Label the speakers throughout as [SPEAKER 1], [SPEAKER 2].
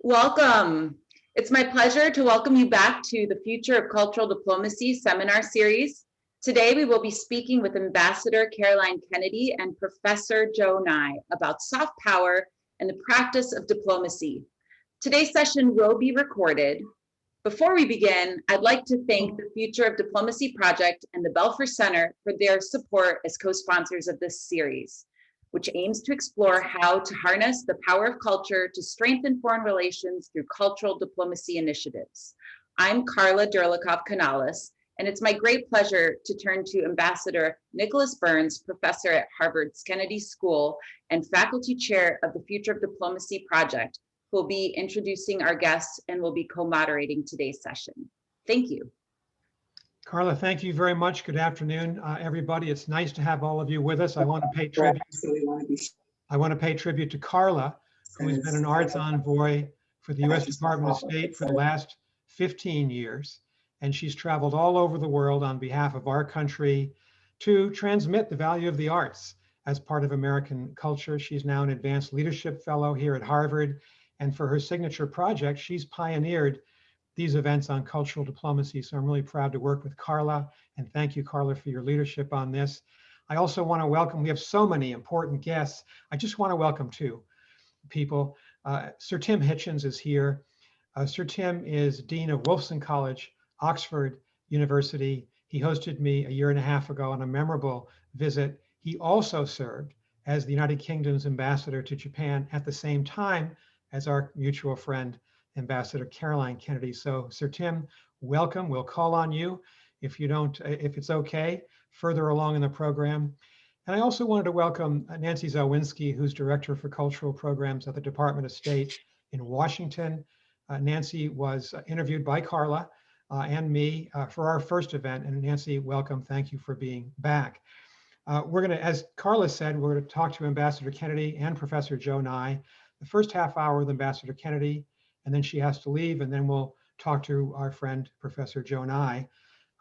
[SPEAKER 1] Welcome. It's my pleasure to welcome you back to the Future of Cultural Diplomacy seminar series. Today, we will be speaking with Ambassador Caroline Kennedy and Professor Joe Nye about soft power and the practice of diplomacy. Today's session will be recorded. Before we begin, I'd like to thank the Future of Diplomacy Project and the Belfer Center for their support as co-sponsors of this series, which aims to explore how to harness the power of culture to strengthen foreign relations through cultural diplomacy initiatives. I'm Carla Dirlikov Canales, and it's my great pleasure to turn to Ambassador Nicholas Burns, professor at Harvard's Kennedy School and faculty chair of the Future of Diplomacy Project, who will be introducing our guests and will be co-moderating today's session. Thank you.
[SPEAKER 2] Carla, thank you very much. Good afternoon, everybody. It's nice to have all of you with us. I want to pay tribute. I want to pay tribute to Carla, who has been an arts envoy for the U.S. Department of State for the last 15 years. And she's traveled all over the world on behalf of our country to transmit the value of the arts as part of American culture. She's now an advanced leadership fellow here at Harvard. And for her signature project, she's pioneered these events on cultural diplomacy. So I'm really proud to work with Carla, and thank you, Carla, for your leadership on this. I also want to welcome, we have so many important guests. I just want to welcome two people. Sir Tim Hitchens is here. Sir Tim is Dean of Wolfson College, Oxford University. He hosted me a year and a half ago on a memorable visit. He also served as the United Kingdom's ambassador to Japan at the same time as our mutual friend, Ambassador Caroline Kennedy. So Sir Tim, welcome. We'll call on you if it's okay, further along in the program. And I also wanted to welcome Nancy Zawinski, who's Director for Cultural Programs at the Department of State in Washington. Nancy was interviewed by Carla and me for our first event. And Nancy, welcome. Thank you for being back. We're going to, as Carla said, we're going to talk to Ambassador Kennedy and Professor Joe Nye. The first half hour with Ambassador Kennedy, and then she has to leave, and then we'll talk to our friend, Professor Joe Nye.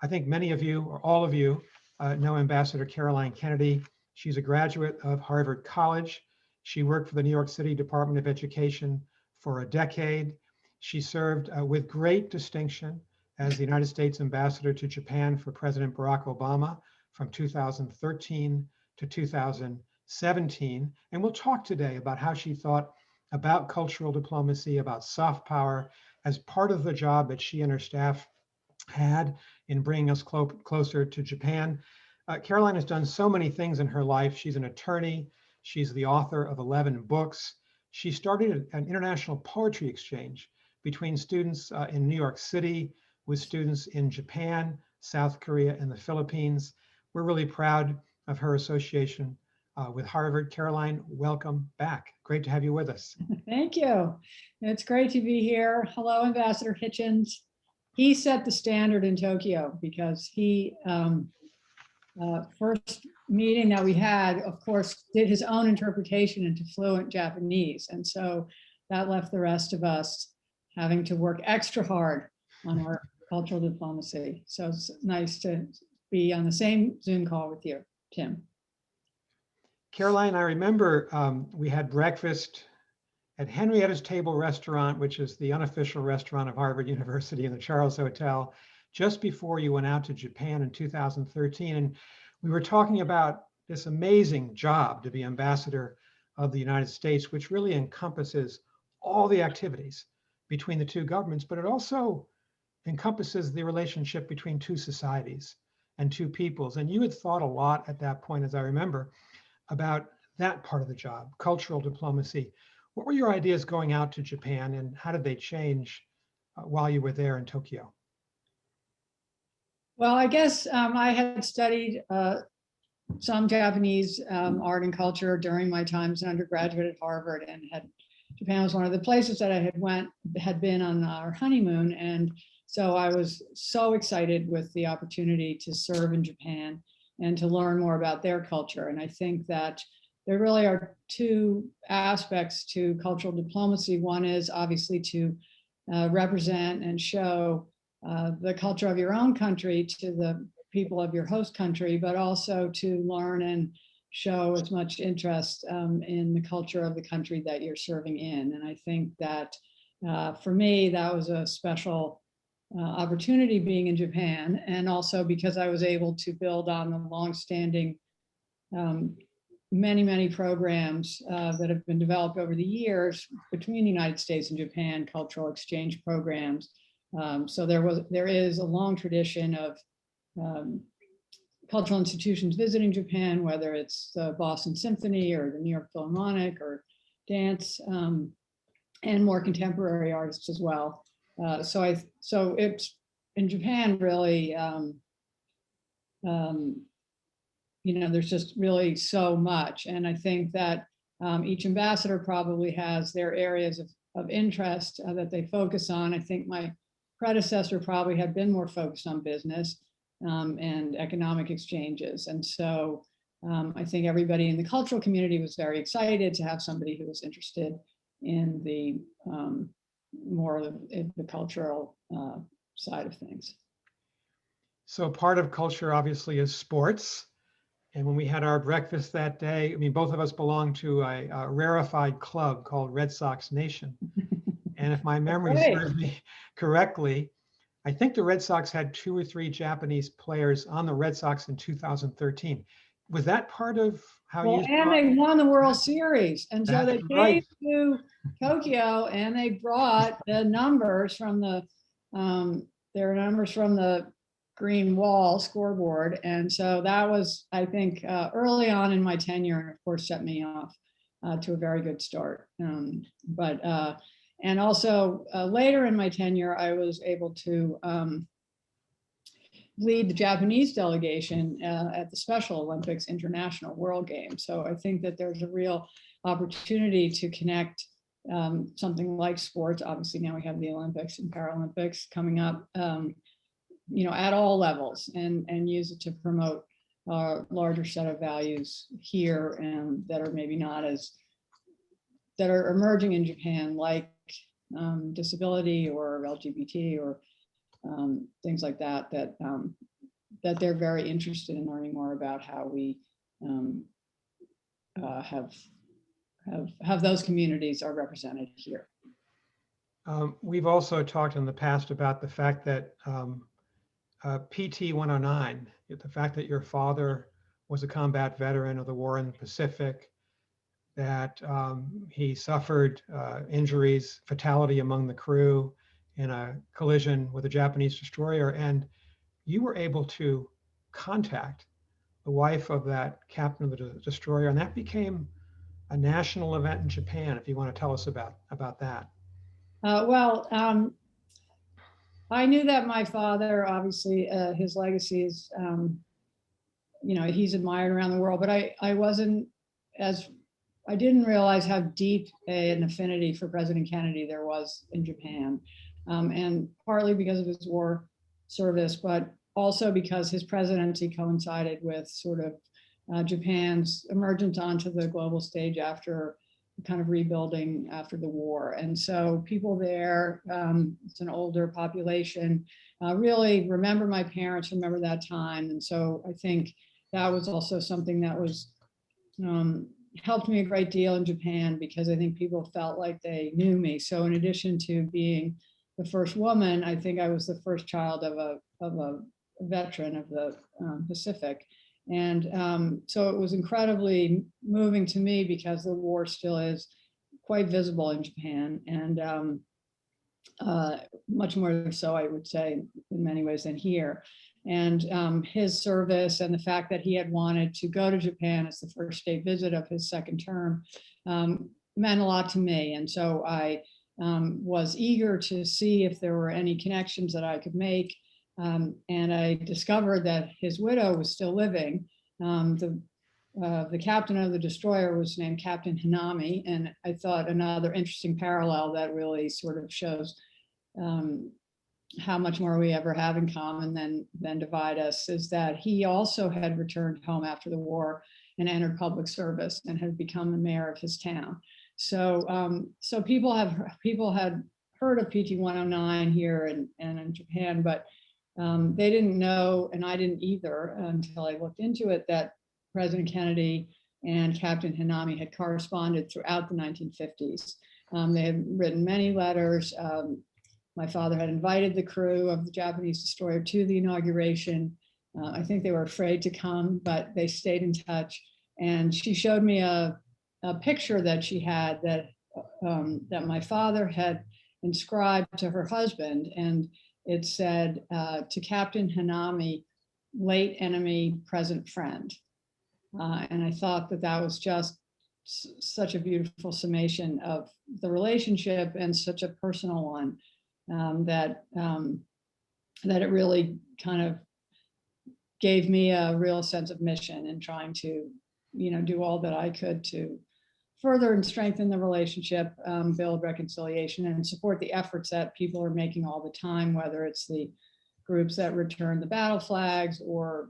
[SPEAKER 2] I think many of you, or all of you, know Ambassador Caroline Kennedy. She's a graduate of Harvard College. She worked for the New York City Department of Education for a decade. She served with great distinction as the United States Ambassador to Japan for President Barack Obama from 2013 to 2017. And we'll talk today about how she thought about cultural diplomacy, about soft power as part of the job that she and her staff had in bringing us closer to Japan. Caroline has done so many things in her life. She's an attorney. She's the author of 11 books. She started an international poetry exchange between students in New York City with students in Japan, South Korea, and the Philippines. We're really proud of her association with Harvard. Caroline, welcome back. Great to have you with us.
[SPEAKER 3] Thank you. It's great to be here. Hello, Ambassador Hitchens. He set the standard in Tokyo because he, first meeting that we had, of course, did his own interpretation into fluent Japanese. And so that left the rest of us having to work extra hard on our cultural diplomacy. So it's nice to be on the same Zoom call with you, Tim.
[SPEAKER 2] Caroline, I remember we had breakfast at Henrietta's Table Restaurant, which is the unofficial restaurant of Harvard University in the Charles Hotel, just before you went out to Japan in 2013. And we were talking about this amazing job to be ambassador of the United States, which really encompasses all the activities between the two governments, but it also encompasses the relationship between two societies and two peoples. And you had thought a lot at that point, as I remember, about that part of the job, cultural diplomacy. What were your ideas going out to Japan, and how did they change while you were there in Tokyo?
[SPEAKER 3] Well, I guess I had studied some Japanese art and culture during my time as an undergraduate at Harvard, and Japan was one of the places that I had been on our honeymoon. And so I was so excited with the opportunity to serve in Japan and to learn more about their culture. And I think that there really are two aspects to cultural diplomacy. One is obviously to represent and show the culture of your own country to the people of your host country, but also to learn and show as much interest in the culture of the country that you're serving in. And I think that for me, that was a special opportunity being in Japan, and also because I was able to build on the longstanding many programs that have been developed over the years between the United States and Japan, cultural exchange programs. So there is a long tradition of cultural institutions visiting Japan, whether it's the Boston Symphony or the New York Philharmonic or dance, and more contemporary artists as well. So it's in Japan really, there's just really so much. And I think that each ambassador probably has their areas of interest that they focus on. I think my predecessor probably had been more focused on business and economic exchanges. And so I think everybody in the cultural community was very excited to have somebody who was interested in the more of the cultural side of things.
[SPEAKER 2] So part of culture obviously is sports. And when we had our breakfast that day, I mean, both of us belong to a rarefied club called Red Sox Nation. And if my memory serves me correctly, I think the Red Sox had 2 or 3 Japanese players on the Red Sox in 2013. Was that part of how you?
[SPEAKER 3] And they won the World Series, and so they came to Tokyo and they brought the numbers from the their numbers from the green wall scoreboard, and so that was, I think, early on in my tenure, and of course set me off to a very good start. And also later in my tenure, I was able to lead the Japanese delegation at the Special Olympics International World Games. So I think that there's a real opportunity to connect something like sports. Obviously now we have the Olympics and Paralympics coming up, at all levels, and use it to promote a larger set of values here, and that are maybe not that are emerging in Japan, like disability or LGBT or things like that they're very interested in learning more about how we have those communities are represented here.
[SPEAKER 2] We've also talked in the past about the fact that PT 109, the fact that your father was a combat veteran of the war in the Pacific, that he suffered injuries, fatality among the crew in a collision with a Japanese destroyer, and you were able to contact the wife of that captain of the destroyer, and that became a national event in Japan. If you want to tell us about that.
[SPEAKER 3] I knew that my father, obviously, his legacy is, he's admired around the world, but I didn't realize how deep an affinity for President Kennedy there was in Japan. And partly because of his war service, but also because his presidency coincided with sort of Japan's emergence onto the global stage after kind of rebuilding after the war. And so people there, it's an older population, really remember my parents, remember that time. And so I think that was also something that was helped me a great deal in Japan, because I think people felt like they knew me. So in addition to being the first woman, I think I was the first child of a veteran of the Pacific. And so it was incredibly moving to me, because the war still is quite visible in Japan, and much more so, I would say, in many ways than here. And his service and the fact that he had wanted to go to Japan as the first state visit of his second term meant a lot to me. And so I was eager to see if there were any connections that I could make. And I discovered that his widow was still living. The captain of the destroyer was named Captain Hanami, and I thought another interesting parallel that really sort of shows how much more we ever have in common than divide us, is that he also had returned home after the war and entered public service and had become the mayor of his town. So so people had heard of PT 109 here and in Japan, but they didn't know, and I didn't either until I looked into it, that President Kennedy and Captain Hanami had corresponded throughout the 1950s. They had written many letters. My father had invited the crew of the Japanese destroyer to the inauguration. I think they were afraid to come, but they stayed in touch. And she showed me a picture that she had that my father had inscribed to her husband. And it said, to Captain Hanami, late enemy, present friend. And I thought that that was just such a beautiful summation of the relationship and such a personal one, that it really kind of gave me a real sense of mission in trying to, do all that I could to further and strengthen the relationship, build reconciliation, and support the efforts that people are making all the time, whether it's the groups that return the battle flags or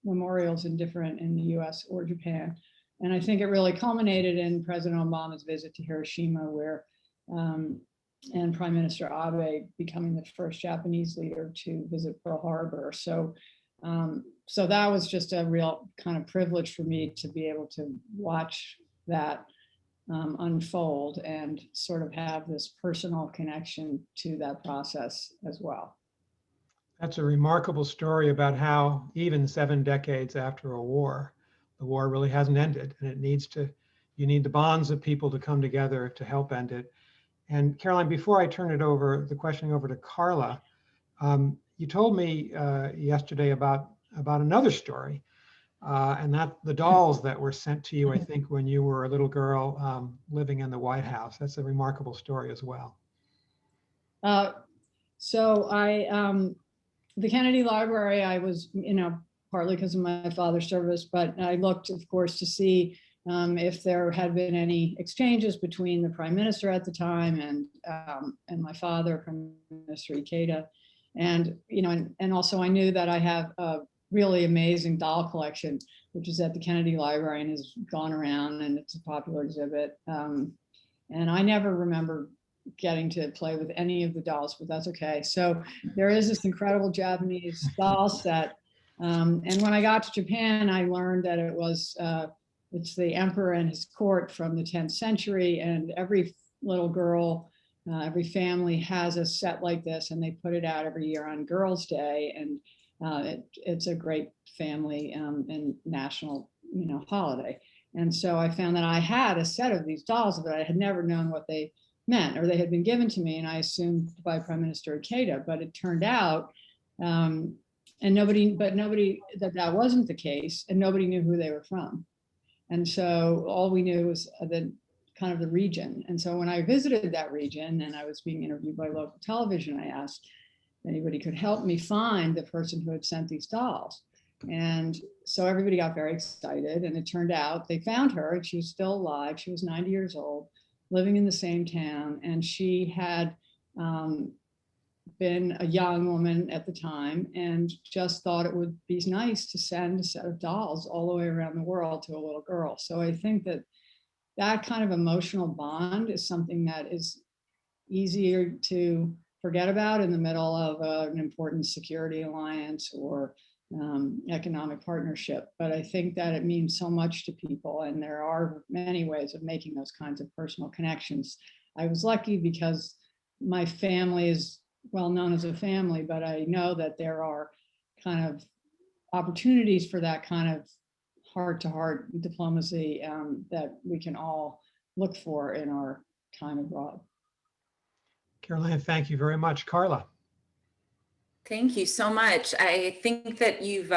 [SPEAKER 3] memorials in the US or Japan. And I think it really culminated in President Obama's visit to Hiroshima, where and Prime Minister Abe becoming the first Japanese leader to visit Pearl Harbor. So that was just a real kind of privilege for me to be able to watch that unfold and sort of have this personal connection to that process as well.
[SPEAKER 2] That's a remarkable story about how even 7 decades after a war, the war really hasn't ended, and you need the bonds of people to come together to help end it. And Caroline, before I turn the questioning over to Carla, you told me yesterday about another story, and that the dolls that were sent to you, I think, when you were a little girl living in the White House. That's a remarkable story as well.
[SPEAKER 3] So the Kennedy Library, I was, partly because of my father's service, but I looked, of course, to see if there had been any exchanges between the prime minister at the time and my father, Prime Minister Ikeda. And, and also I knew that I have a really amazing doll collection, which is at the Kennedy Library and has gone around, and it's a popular exhibit. And I never remember getting to play with any of the dolls, but that's okay. So there is this incredible Japanese doll set. And when I got to Japan, I learned that it's the emperor and his court from the 10th century, and every little girl, every family has a set like this, and they put it out every year on Girls' Day, and it's a great family and national, holiday. And so I found that I had a set of these dolls, but I had never known what they meant, or they had been given to me, and I assumed by Prime Minister Ikeda, but it turned out, and nobody that wasn't the case, and nobody knew who they were from. And so all we knew was kind of the region. And so when I visited that region and I was being interviewed by local television, I asked if anybody could help me find the person who had sent these dolls. And so everybody got very excited, and it turned out they found her, and she was still alive. She was 90 years old, living in the same town, and she had been a young woman at the time and just thought it would be nice to send a set of dolls all the way around the world to a little girl. So I think that kind of emotional bond is something that is easier to forget about in the middle of an important security alliance or economic partnership. But I think that it means so much to people, and there are many ways of making those kinds of personal connections. I was lucky because my family is well known as a family, but I know that there are kind of opportunities for that kind of heart-to-heart diplomacy that we can all look for in our time abroad.
[SPEAKER 2] Caroline, thank you very much. Carla.
[SPEAKER 1] Thank you so much. I think that you've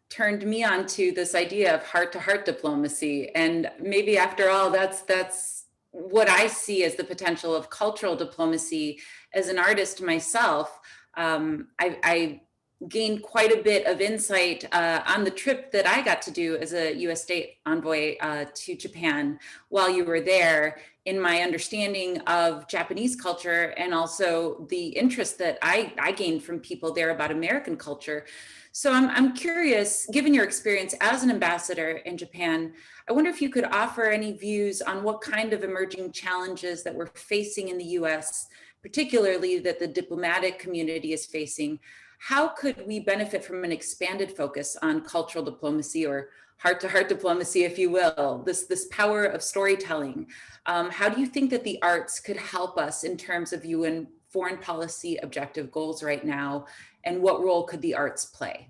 [SPEAKER 1] turned me on to this idea of heart-to-heart diplomacy. And maybe after all, that's what I see as the potential of cultural diplomacy. As an artist myself, I gained quite a bit of insight on the trip that I got to do as a U.S. State Envoy to Japan while you were there, in my understanding of Japanese culture, and also the interest that I gained from people there about American culture. So I'm curious, given your experience as an ambassador in Japan, I wonder if you could offer any views on what kind of emerging challenges that we're facing in the US, particularly that the diplomatic community is facing. How could we benefit from an expanded focus on cultural diplomacy or heart-to-heart diplomacy, if you will, this power of storytelling. How do you think that the arts could help us in terms of UN foreign policy objective goals right now? And what role could the arts play?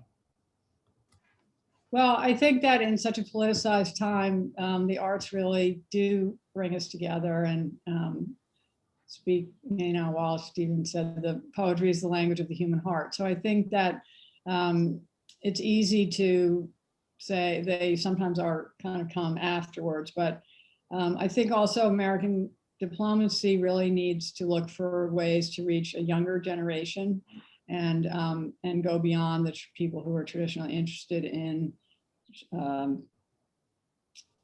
[SPEAKER 3] Well, I think that in such a politicized time, the arts really do bring us together and speak, while Stephen said the poetry is the language of the human heart. So I think that it's easy to say they sometimes are kind of come afterwards, but I think also American diplomacy really needs to look for ways to reach a younger generation and go beyond the people who are traditionally interested in I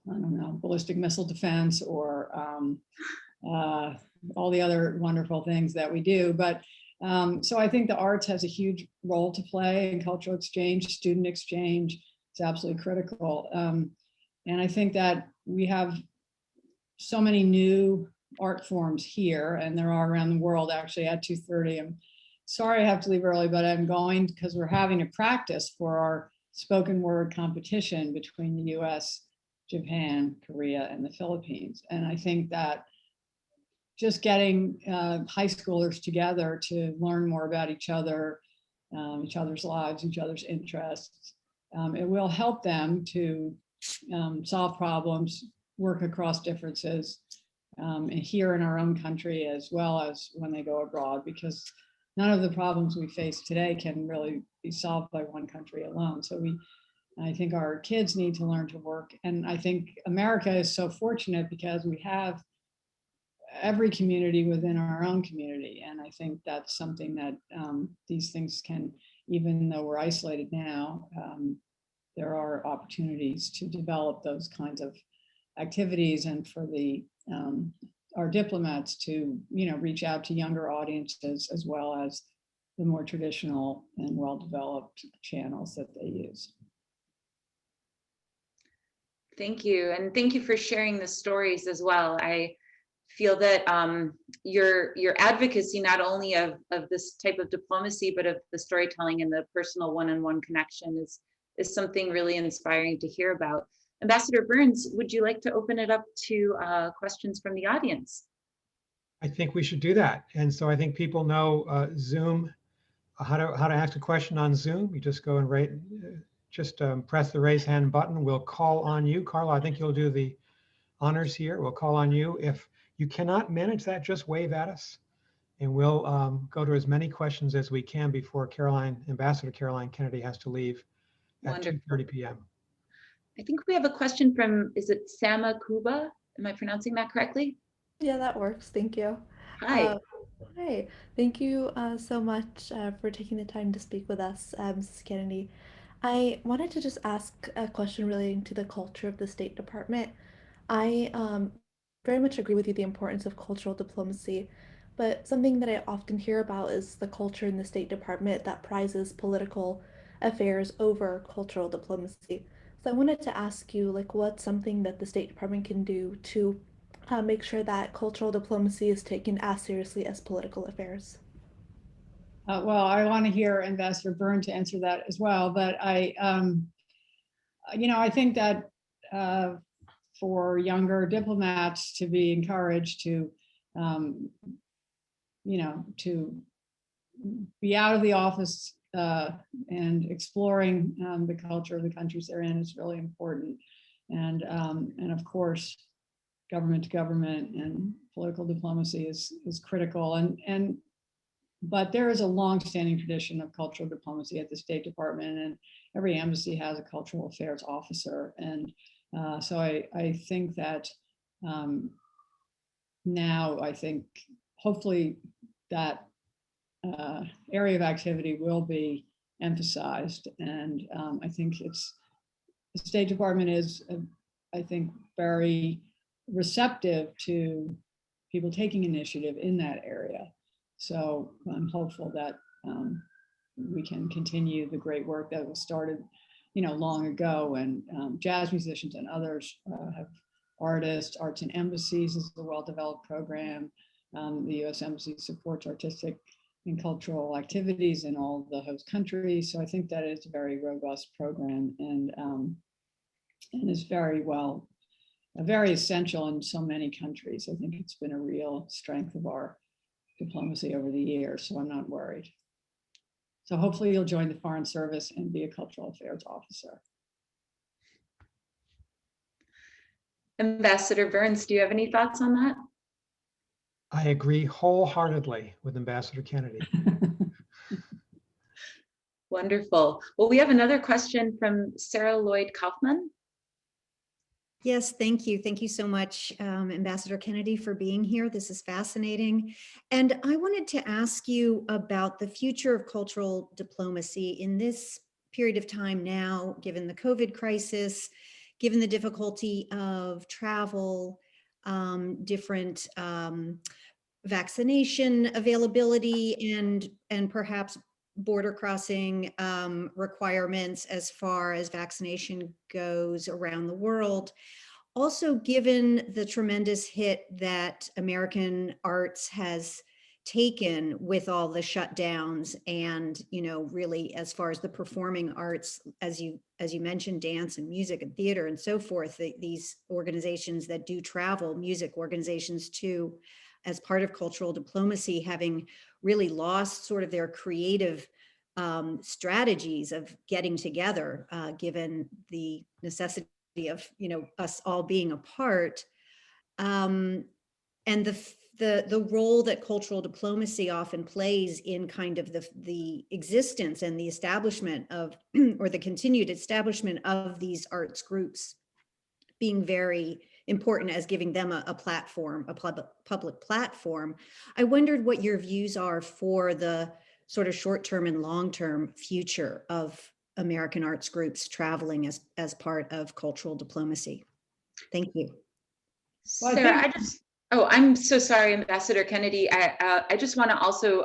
[SPEAKER 3] don't know, ballistic missile defense or all the other wonderful things that we do. But so I think the arts has a huge role to play in cultural exchange, student exchange. It's absolutely critical. And I think that we have so many new art forms here, and there are around the world. Actually at 2:30, I'm sorry I have to leave early, but I'm going because we're having a practice for our spoken word competition between the US, Japan, Korea, and the Philippines. And I think that just getting high schoolers together to learn more about each other, each other's lives, each other's interests, it will help them to solve problems, work across differences here in our own country as well as when they go abroad, because none of the problems we face today can really be solved by one country alone. So I think our kids need to learn to work. And I think America is so fortunate because we have every community within our own community. And I think that's something that these things can, even though we're isolated now, there are opportunities to develop those kinds of activities and for our diplomats to, reach out to younger audiences as well as the more traditional and well-developed channels that they use.
[SPEAKER 1] Thank you. And thank you for sharing the stories as well. I feel that your advocacy, not only of this type of diplomacy, but of the storytelling and the personal one-on-one connection is something really inspiring to hear about. Ambassador Burns, would you like to open it up to questions from the audience?
[SPEAKER 2] I think we should do that. And so I think people know Zoom, how to ask a question on Zoom. You just go and press the raise hand button. We'll call on you. Carla, I think you'll do the honors here. We'll call on you. If you cannot manage that, just wave at us and we'll go to as many questions as we can before Ambassador Caroline Kennedy has to leave at 2:30 p.m.
[SPEAKER 1] I think we have a question from, is it Sama Kuba? Am I pronouncing that correctly?
[SPEAKER 4] Yeah, that works. Thank you.
[SPEAKER 1] Hi.
[SPEAKER 4] Hi. Thank you so much for taking the time to speak with us, Mrs. Kennedy. I wanted to just ask a question relating to the culture of the State Department. I very much agree with you the importance of cultural diplomacy, but something that I often hear about is the culture in the State Department that prizes political affairs over cultural diplomacy. So I wanted to ask you, what's something that the State Department can do to make sure that cultural diplomacy is taken as seriously as political affairs?
[SPEAKER 3] Well, I want to hear Ambassador Byrne to answer that as well, but I think that for younger diplomats to be encouraged to, to be out of the office and exploring the culture of the countries they're in is really important. And of course, government to government and political diplomacy is critical. But there is a long-standing tradition of cultural diplomacy at the State Department, and every embassy has a cultural affairs officer. And so I think that now I think hopefully that area of activity will be emphasized. And I think the State Department is, I think, very receptive to people taking initiative in that area. So I'm hopeful that we can continue the great work that was started, long ago. And jazz musicians and others have artists. Arts and Embassies is a well-developed program. The U.S. Embassy supports artistic and cultural activities in all the host countries. So I think that is a very robust program. And and is very very essential in so many countries. I think it's been a real strength of our diplomacy over the years, so I'm not worried. So hopefully you'll join the Foreign Service and be a cultural affairs officer.
[SPEAKER 1] Ambassador Burns, do you have any thoughts on that?
[SPEAKER 2] I agree wholeheartedly with Ambassador Kennedy.
[SPEAKER 1] Wonderful. Well, we have another question from Sarah Lloyd Kaufman.
[SPEAKER 5] Yes, thank you. Thank you so much, Ambassador Kennedy, for being here. This is fascinating. And I wanted to ask you about the future of cultural diplomacy in this period of time now, given the COVID crisis, given the difficulty of travel, different vaccination availability, and perhaps border crossing requirements as far as vaccination goes around the world. Also, given the tremendous hit that American arts has taken with all the shutdowns, and really as far as the performing arts, as you mentioned, dance and music and theater and so forth, these organizations that do travel, music organizations too, as part of cultural diplomacy, having really lost sort of their creative strategies of getting together, given the necessity of us all being apart, and the role that cultural diplomacy often plays in kind of the existence and the establishment of or the continued establishment of these arts groups being very important as giving them a platform, a public platform. I wondered what your views are for the sort of short-term and long-term future of American arts groups traveling as part of cultural diplomacy. Thank you.
[SPEAKER 3] Well,
[SPEAKER 1] Sarah, I'm so sorry, Ambassador Kennedy. I just want to also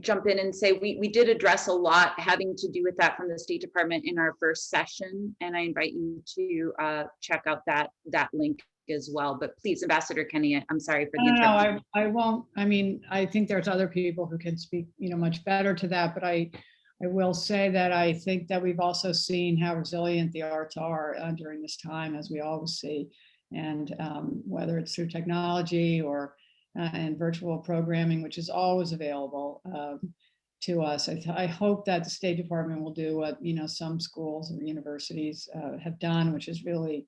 [SPEAKER 1] jump in and say we did address a lot having to do with that from the State Department in our first session, and I invite you to check out that link as well. But please, Ambassador Kennedy, I'm sorry for the interruption.
[SPEAKER 3] No, I won't. I mean, I think there's other people who can speak, much better to that, but I will say that I think that we've also seen how resilient the arts are during this time, as we always see, and whether it's through technology or and virtual programming, which is always available to us. I hope that the State Department will do what some schools or universities have done, which is really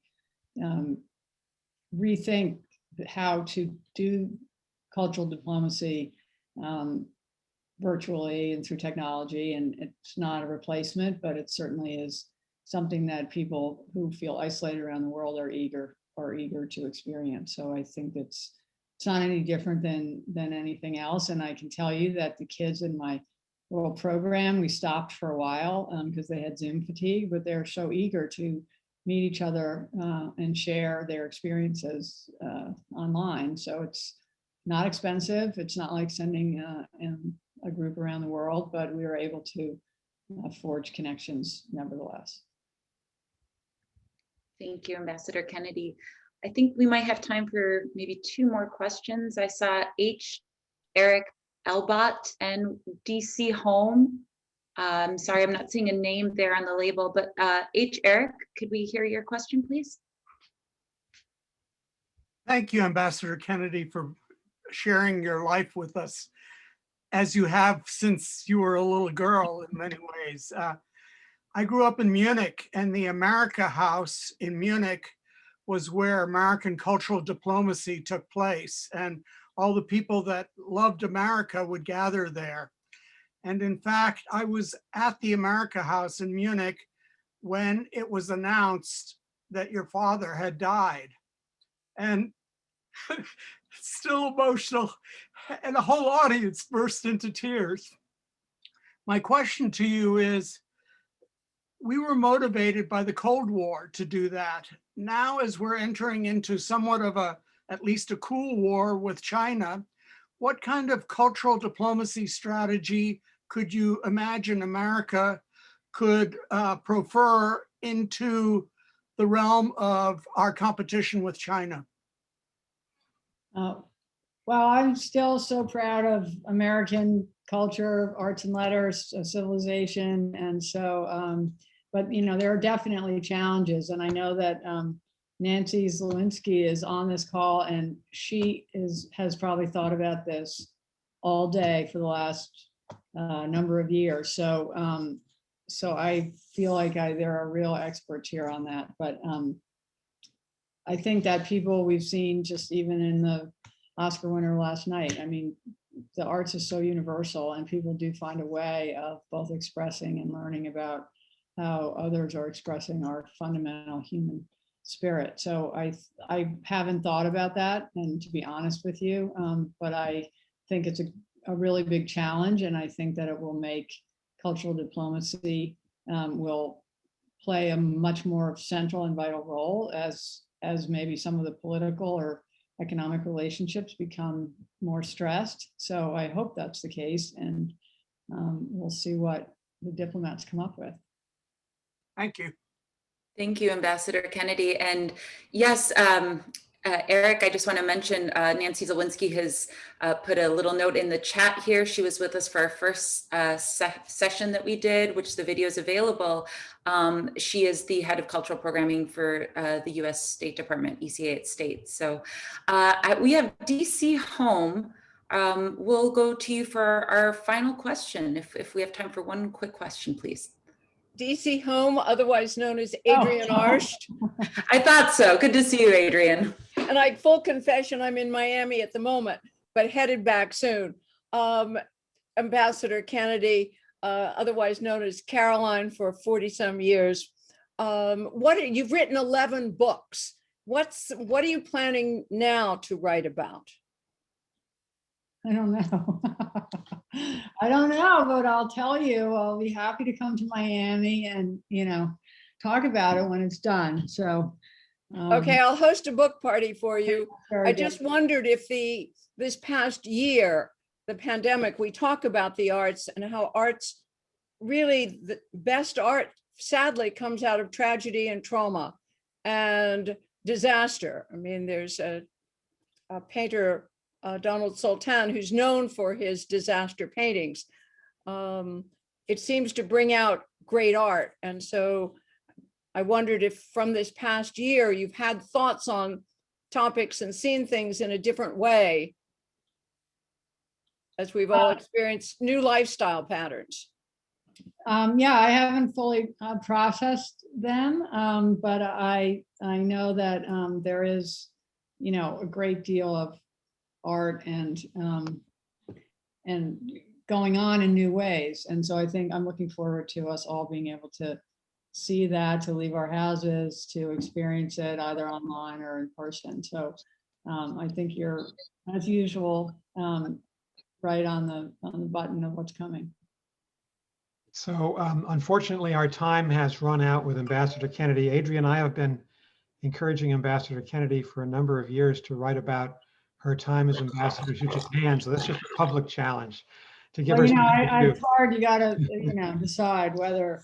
[SPEAKER 3] rethink how to do cultural diplomacy virtually and through technology. And it's not a replacement, but it certainly is something that people who feel isolated around the world are eager to experience. So I think it's not any different than anything else. And I can tell you that the kids in my world program, we stopped for a while because they had Zoom fatigue, but they're so eager to meet each other and share their experiences online. So it's not expensive. It's not like sending a group around the world, but we were able to forge connections nevertheless.
[SPEAKER 1] Thank you, Ambassador Kennedy. I think we might have time for maybe 2 more questions. I saw H. Eric Elbot and DC Home. I'm sorry, I'm not seeing a name there on the label, but H. Eric, could we hear your question, please?
[SPEAKER 6] Thank you, Ambassador Kennedy, for sharing your life with us, as you have since you were a little girl in many ways. I grew up in Munich, and the America House in Munich was where American cultural diplomacy took place, and all the people that loved America would gather there. And in fact, I was at the America House in Munich when it was announced that your father had died. And it's still emotional, and the whole audience burst into tears. My question to you is, we were motivated by the Cold War to do that. Now, as we're entering into somewhat of at least a cool war with China, what kind of cultural diplomacy strategy could you imagine America could prefer into the realm of our competition with China?
[SPEAKER 3] Well, I'm still so proud of American culture, arts and letters, civilization. And so, but there are definitely challenges. And I know that Nancy Zielinski is on this call, and she has probably thought about this all day for the last number of years. So I feel like there are real experts here on that. But I think that people we've seen, just even in the Oscar winner last night, I mean, the arts is so universal, and people do find a way of both expressing and learning about how others are expressing our fundamental human spirit. So I haven't thought about that, and to be honest with you, but I think it's a really big challenge, and I think that it will make cultural diplomacy will play a much more central and vital role as maybe some of the political or economic relationships become more stressed. So I hope that's the case, and we'll see what the diplomats come up with.
[SPEAKER 6] Thank you.
[SPEAKER 1] Thank you, Ambassador Kennedy. And yes, Eric, I just want to mention Nancy Zielinski has put a little note in the chat here. She was with us for our first session that we did, which the video is available. She is the head of cultural programming for the US State Department, ECA at State. So we have DC Home. We'll go to you for our final question, if we have time for one quick question, please.
[SPEAKER 7] DC Home, otherwise known as Adrian Arsht.
[SPEAKER 1] I thought so. Good to see you, Adrian.
[SPEAKER 7] And full confession, I'm in Miami at the moment, but headed back soon. Ambassador Kennedy, otherwise known as Caroline for 40 some years. You've written 11 books. What are you planning now to write about?
[SPEAKER 3] I don't know. I don't know, but I'll tell you, I'll be happy to come to Miami and, talk about it when it's done. So.
[SPEAKER 7] Okay, I'll host a book party for you. I just wondered if this past year, the pandemic, we talk about the arts and how arts, really the best art, sadly, comes out of tragedy and trauma and disaster. I mean, there's a painter, Donald Sultan, who's known for his disaster paintings. It seems to bring out great art. And so I wondered if from this past year, you've had thoughts on topics and seen things in a different way, as we've all experienced new lifestyle patterns.
[SPEAKER 3] Yeah, I haven't fully processed them, but I know that there is, a great deal of art and going on in new ways. And so I think I'm looking forward to us all being able to see that, to leave our houses, to experience it either online or in person. So I think you're, as usual, right on the button of what's coming.
[SPEAKER 2] So unfortunately, our time has run out with Ambassador Kennedy. Adrian and I have been encouraging Ambassador Kennedy for a number of years to write about her time as ambassador to Japan. So that's just a public challenge to give her.
[SPEAKER 3] It's hard. You got to, decide whether,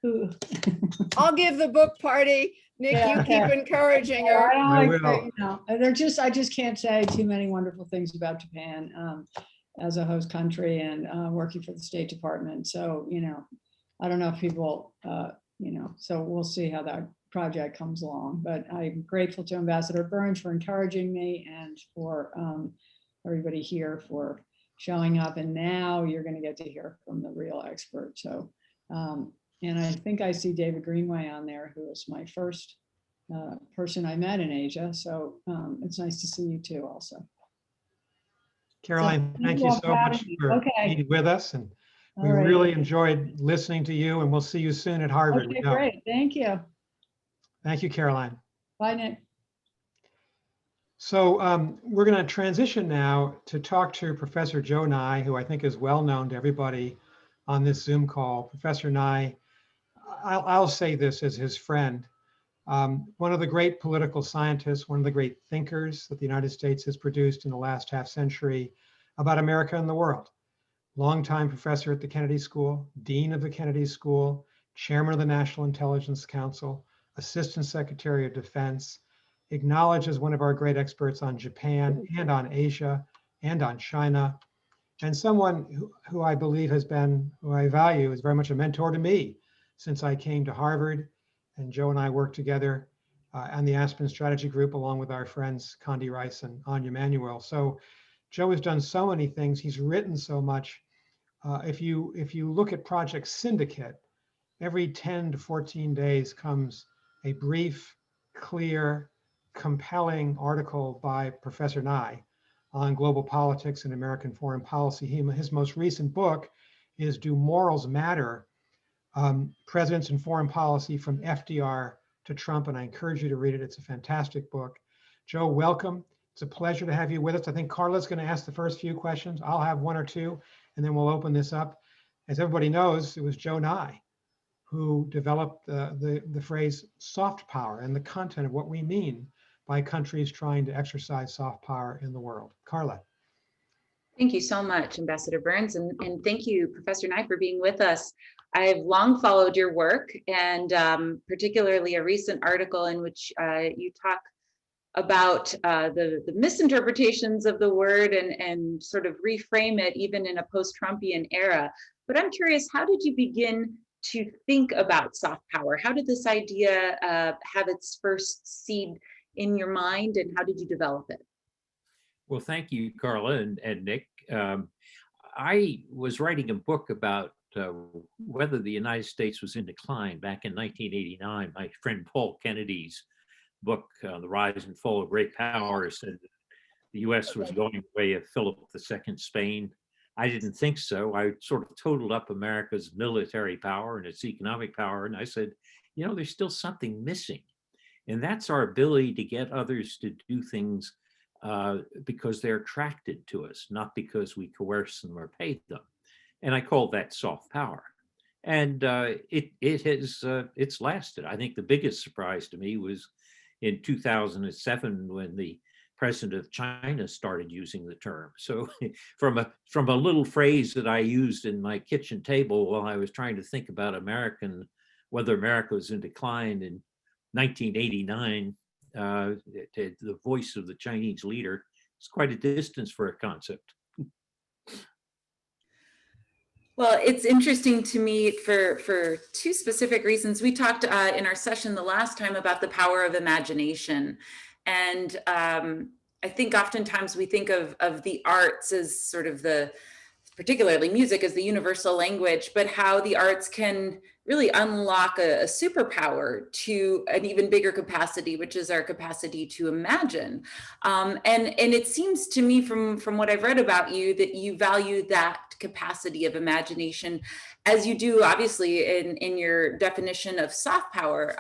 [SPEAKER 3] who.
[SPEAKER 7] I'll give the book party. Nick, you keep encouraging her.
[SPEAKER 3] I just can't say too many wonderful things about Japan as a host country and working for the State Department. So, I don't know if people, so we'll see how that project comes along. But I'm grateful to Ambassador Burns for encouraging me and for everybody here for showing up. And now you're going to get to hear from the real expert. So, and I think I see David Greenway on there, who was my first person I met in Asia. So it's nice to see you too also.
[SPEAKER 2] Caroline, thank you so much for being with us. And we really enjoyed listening to you, and we'll see you soon at Harvard.
[SPEAKER 3] Okay, great. Thank you.
[SPEAKER 2] Thank you, Caroline.
[SPEAKER 3] Bye, Nick.
[SPEAKER 2] So we're going to transition now to talk to Professor Joe Nye, who I think is well known to everybody on this Zoom call. Professor Nye, I'll say this as his friend, one of the great political scientists, one of the great thinkers that the United States has produced in the last half century about America and the world. Longtime professor at the Kennedy School, dean of the Kennedy School, chairman of the National Intelligence Council, assistant secretary of defense, acknowledged as one of our great experts on Japan and on Asia and on China. and someone who I believe who I value, is very much a mentor to me since I came to Harvard. And Joe and I worked together on the Aspen Strategy Group, along with our friends Condi Rice and Anya Manuel. So Joe has done so many things. He's written so much. If you look at Project Syndicate, every 10 to 14 days comes a brief, clear, compelling article by Professor Nye on global politics and American foreign policy. His most recent book is Do Morals Matter? Presidents and Foreign Policy from FDR to Trump, and I encourage you to read it. It's a fantastic book. Joe, welcome. It's a pleasure to have you with us. I think Carla's going to ask the first few questions. I'll have one or two, and then we'll open this up. As everybody knows, it was Joe Nye who developed the phrase soft power and the content of what we mean by countries trying to exercise soft power in the world. Carla.
[SPEAKER 1] Thank you so much, Ambassador Burns, and thank you, Professor Nye, for being with us. I've long followed your work, and particularly a recent article in which you talk about the misinterpretations of the word and sort of reframe it even in a post-Trumpian era. But I'm curious, how did you begin to think about soft power? How did this idea have its first seed in your mind, and how did you develop it?
[SPEAKER 8] Well, thank you, Carla and Nick. I was writing a book about whether the United States was in decline back in 1989. My friend Paul Kennedy's book, The Rise and Fall of Great Power, said the US was going the way of Philip II Spain. I didn't think so. I sort of totaled up America's military power and its economic power, and I said, you know, there's still something missing. And that's our ability to get others to do things because they're attracted to us, not because we coerce them or pay them. And I call that soft power. And it's lasted. I think the biggest surprise to me was in 2007 when the president of China started using the term. So from a little phrase that I used in my kitchen table while I was trying to think about whether America was in decline in 1989, the voice of the Chinese leader, it's quite a distance for a concept.
[SPEAKER 1] Well, it's interesting to me for two specific reasons. We talked in our session the last time about the power of imagination. And I think oftentimes we think of the arts as sort of particularly music as the universal language, but how the arts can really unlock a superpower to an even bigger capacity, which is our capacity to imagine. And it seems to me from what I've read about you that you value that capacity of imagination, as you do obviously in your definition of soft power,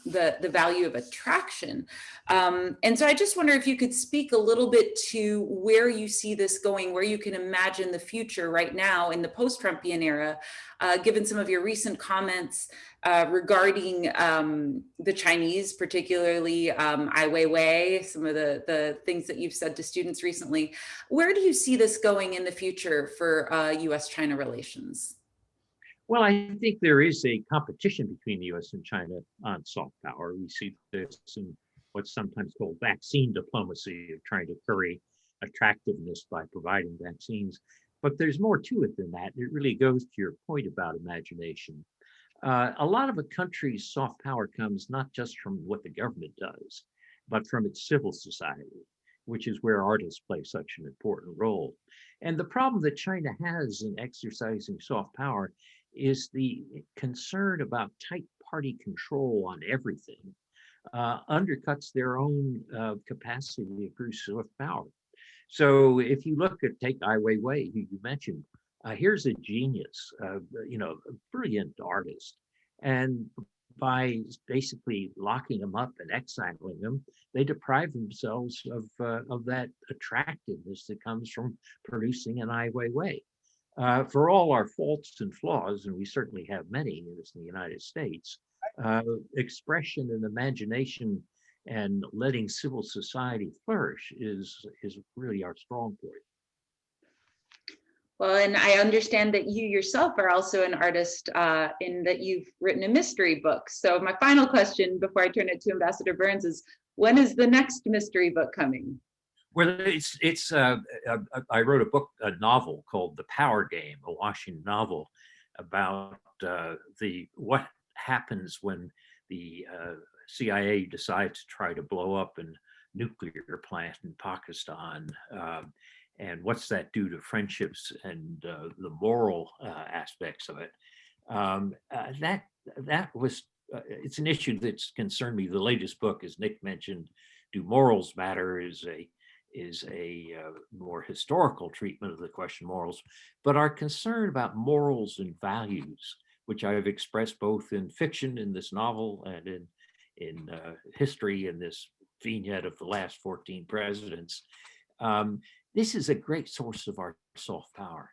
[SPEAKER 1] the value of attraction. And so I just wonder if you could speak a little bit to where you see this going, where you can imagine the future right now in the post-Trumpian era, given some of your recent comments regarding the Chinese, particularly Ai Weiwei, some of the things that you've said to students recently. Where do you see this going in the future for US-China relations?
[SPEAKER 8] Well, I think there is a competition between the US and China on soft power. We see this in what's sometimes called vaccine diplomacy, of trying to curry attractiveness by providing vaccines. But there's more to it than that. It really goes to your point about imagination. A lot of a country's soft power comes not just from what the government does, but from its civil society, which is where artists play such an important role. And the problem that China has in exercising soft power is the concern about tight party control on everything undercuts their own capacity to produce soft power. So if you look at, take Ai Weiwei, who you mentioned, here's a genius, a brilliant artist. And by basically locking them up and exiling them, they deprive themselves of that attractiveness that comes from producing an Ai Weiwei. For all our faults and flaws, and we certainly have many in the United States, expression and imagination and letting civil society flourish is really our strong point.
[SPEAKER 1] Well, and I understand that you yourself are also an artist in that you've written a mystery book. So my final question before I turn it to Ambassador Burns is, when is the next mystery book coming?
[SPEAKER 8] Well, I wrote a novel called The Power Game, a Washington novel about what happens when the CIA decides to try to blow up a nuclear plant in Pakistan, and what's that do to friendships and the moral aspects of it. That was it's an issue that's concerned me. The latest book, as Nick mentioned, Do Morals Matter, is a more historical treatment of the question of morals, but our concern about morals and values, which I've expressed both in fiction in this novel and in history in this vignette of the last 14 presidents. This is a great source of our soft power.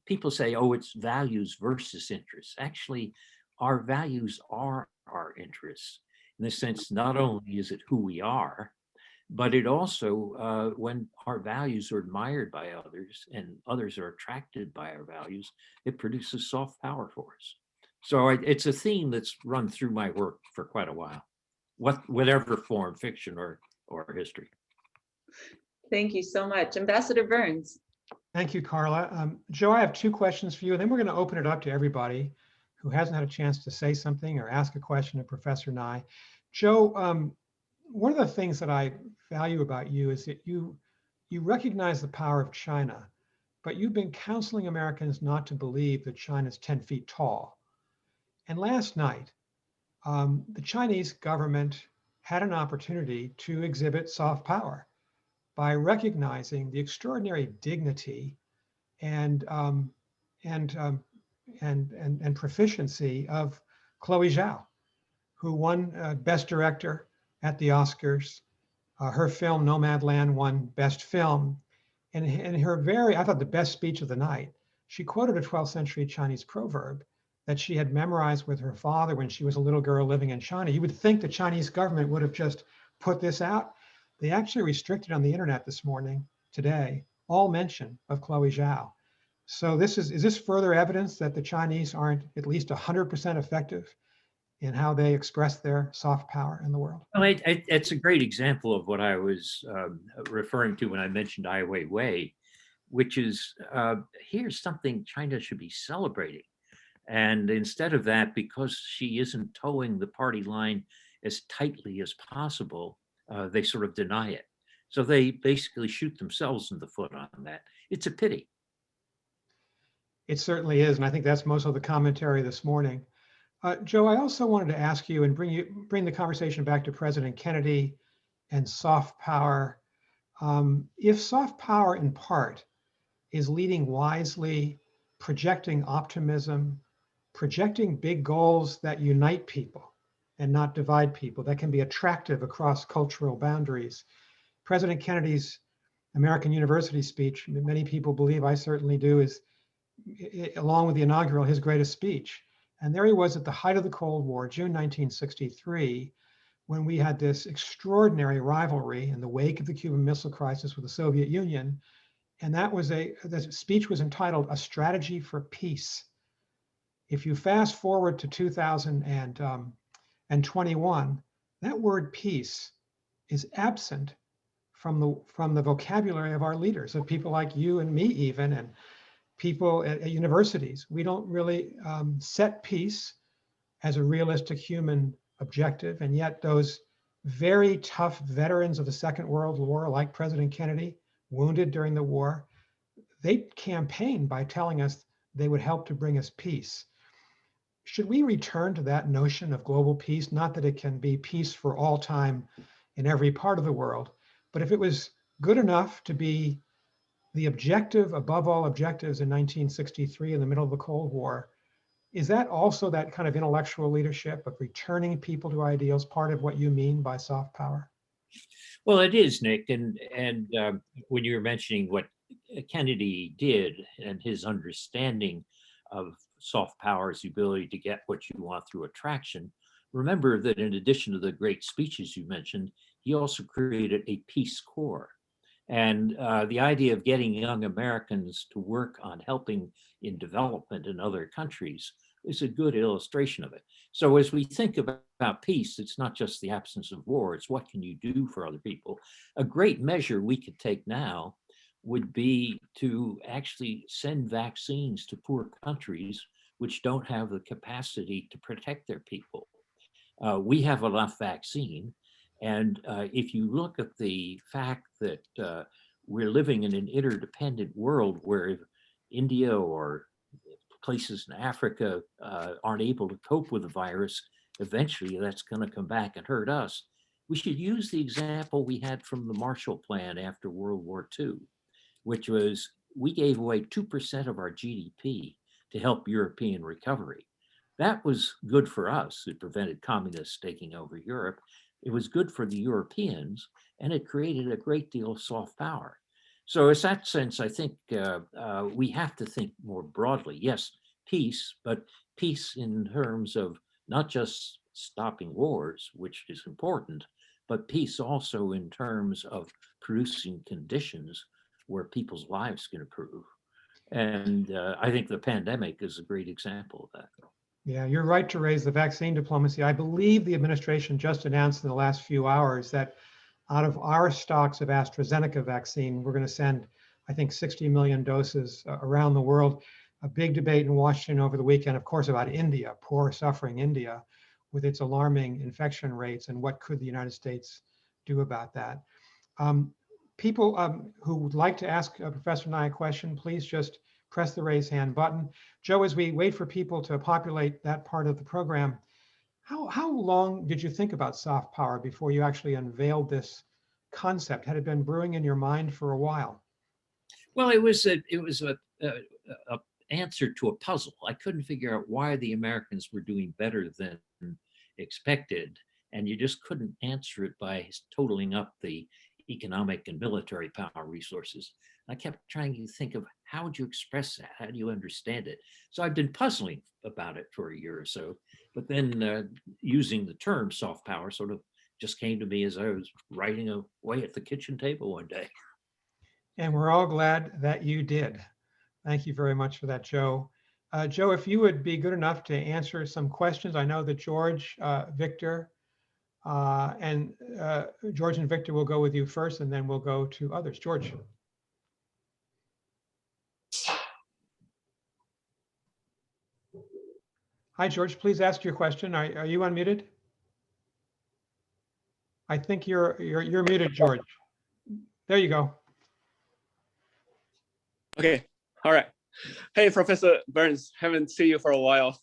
[SPEAKER 8] People say, oh, it's values versus interests. Actually, our values are our interests, in the sense not only is it who we are, but it also, when our values are admired by others and others are attracted by our values, it produces soft power for us. So it's a theme that's run through my work for quite a while, whatever form, fiction or history.
[SPEAKER 1] Thank you so much. Ambassador Burns.
[SPEAKER 2] Thank you, Carla. Joe, I have two questions for you, and then we're going to open it up to everybody who hasn't had a chance to say something or ask a question to Professor Nye. Joe, one of the things that I value about you is that you recognize the power of China, but you've been counseling Americans not to believe that China's 10 feet tall. And last night, the Chinese government had an opportunity to exhibit soft power by recognizing the extraordinary dignity and proficiency of Chloe Zhao, who won Best Director at the Oscars. Her film Nomadland won Best Film. And in her I thought the best speech of the night, she quoted a 12th century Chinese proverb that she had memorized with her father when she was a little girl living in China. You would think the Chinese government would have just put this out. They actually restricted on the internet this morning, today, all mention of Chloe Zhao. So is this further evidence that the Chinese aren't at least 100% effective in how they express their soft power in the world?
[SPEAKER 8] Well, it's a great example of what I was referring to when I mentioned Ai Weiwei, which is here's something China should be celebrating. And instead of that, because she isn't towing the party line as tightly as possible, they sort of deny it. So they basically shoot themselves in the foot on that. It's a pity.
[SPEAKER 2] It certainly is. And I think that's most of the commentary this morning. Joe, I also wanted to ask you and bring the conversation back to President Kennedy and soft power. If soft power in part is leading wisely, projecting optimism, projecting big goals that unite people and not divide people, that can be attractive across cultural boundaries. President Kennedy's American University speech, many people believe, I certainly do, is, along with the inaugural, his greatest speech. And there he was at the height of the Cold War, June 1963, when we had this extraordinary rivalry in the wake of the Cuban Missile Crisis with the Soviet Union. And the speech was entitled A Strategy for Peace. If you fast forward to 2021, that word peace is absent from the vocabulary of our leaders, of people like you and me even, and people at universities. We don't really set peace as a realistic human objective. And yet those very tough veterans of the Second World War, like President Kennedy, wounded during the war, they campaigned by telling us they would help to bring us peace. Should we return to that notion of global peace? Not that it can be peace for all time in every part of the world, but if it was good enough to be the objective above all objectives in 1963 in the middle of the Cold War, is that also that kind of intellectual leadership of returning people to ideals part of what you mean by soft power?
[SPEAKER 8] Well, it is, Nick. And when you were mentioning what Kennedy did and his understanding of soft power's ability to get what you want through attraction, remember that in addition to the great speeches you mentioned, he also created a Peace Corps. And the idea of getting young Americans to work on helping in development in other countries is a good illustration of it. So as we think about peace, it's not just the absence of war, it's what can you do for other people. A great measure we could take now would be to actually send vaccines to poor countries which don't have the capacity to protect their people. We have enough vaccine. And if you look at the fact that we're living in an interdependent world where India or places in Africa aren't able to cope with the virus, eventually that's going to come back and hurt us. We should use the example we had from the Marshall Plan after World War II, which was we gave away 2% of our GDP to help European recovery. That was good for us. It prevented communists taking over Europe. It was good for the Europeans, and it created a great deal of soft power. So in that sense, I think we have to think more broadly. Yes, peace, but peace in terms of not just stopping wars, which is important, but peace also in terms of producing conditions where people's lives can improve. And I think the pandemic is a great example of that.
[SPEAKER 2] Yeah, you're right to raise the vaccine diplomacy. I believe the administration just announced in the last few hours that out of our stocks of AstraZeneca vaccine, we're going to send, I think, 60 million doses around the world. A big debate in Washington over the weekend, of course, about India, poor, suffering India, with its alarming infection rates, and what could the United States do about that. People who would like to ask Professor Nye a question, please just press the raise hand button. Joe, as we wait for people to populate that part of the program, how long did you think about soft power before you actually unveiled this concept? Had it been brewing in your mind for a while?
[SPEAKER 8] Well, it was a answer to a puzzle. I couldn't figure out why the Americans were doing better than expected, and you just couldn't answer it by totaling up the economic and military power resources. I kept trying to think of how would you express that? How do you understand it? So I've been puzzling about it for a year or so, but then using the term soft power sort of just came to me as I was writing away at the kitchen table one day.
[SPEAKER 2] And we're all glad that you did. Thank you very much for that, Joe. Joe, if you would be good enough to answer some questions. I know that George, Victor, and George and Victor will go with you first, and then we'll go to others. George. Hi, George, please ask your question. Are you unmuted? I think you're muted, George. There you go.
[SPEAKER 9] Okay, all right. Hey, Professor Burns, haven't seen you for a while.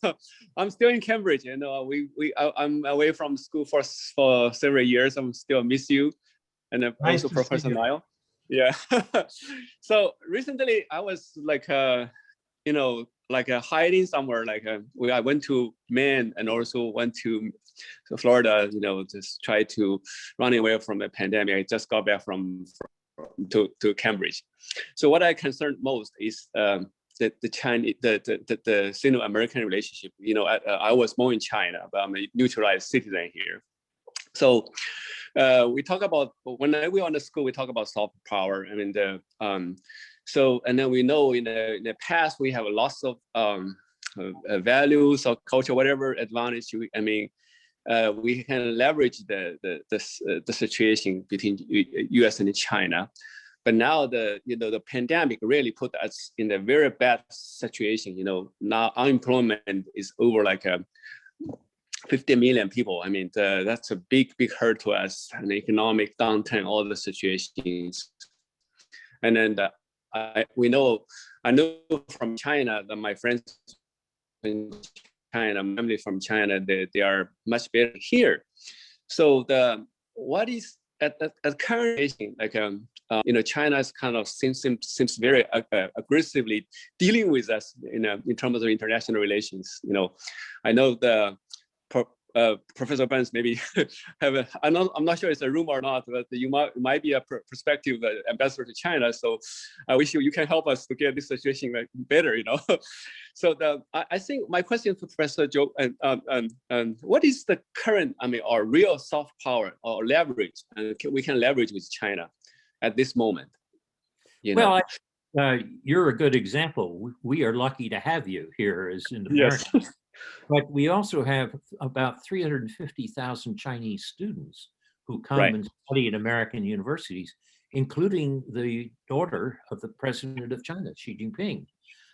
[SPEAKER 9] I'm still in Cambridge, and I'm away from school for several years. I'm still miss you, and
[SPEAKER 2] Nice
[SPEAKER 9] also Professor Nile. Yeah. So recently, I was like, hiding somewhere. I went to Maine and also went to Florida. Just try to run away from the pandemic. I just got back to Cambridge. So what I concerned most is the Chinese, the Sino-American relationship. I was born in China, but I'm a naturalized citizen here. So we talk about, when we were on the school, we talk about soft power. I mean, and then we know in the past we have lots of values or culture, whatever advantage. We can leverage the situation between U.S. and China. But now the pandemic really put us in a very bad situation. Now unemployment is over 50 million people. I mean, that's a big hurt to us, an economic downturn, all the situations. And then I know from China that my friends in China, family from China, they are much better here. So what is at current China is kind of seems very aggressively dealing with us in terms of international relations. I know Professor Burns maybe I'm not sure it's a rumor or not, but you might be a prospective ambassador to China. So I wish you can help us to get this situation better. So I think my question to Professor Joe, and what is the current, or real soft power or leverage we can leverage with China at this moment?
[SPEAKER 8] Well, you're a good example. We are lucky to have you here as an American. Yes. But we also have about 350,000 Chinese students who come
[SPEAKER 9] Right.
[SPEAKER 8] and study at American universities, including the daughter of the president of China, Xi Jinping.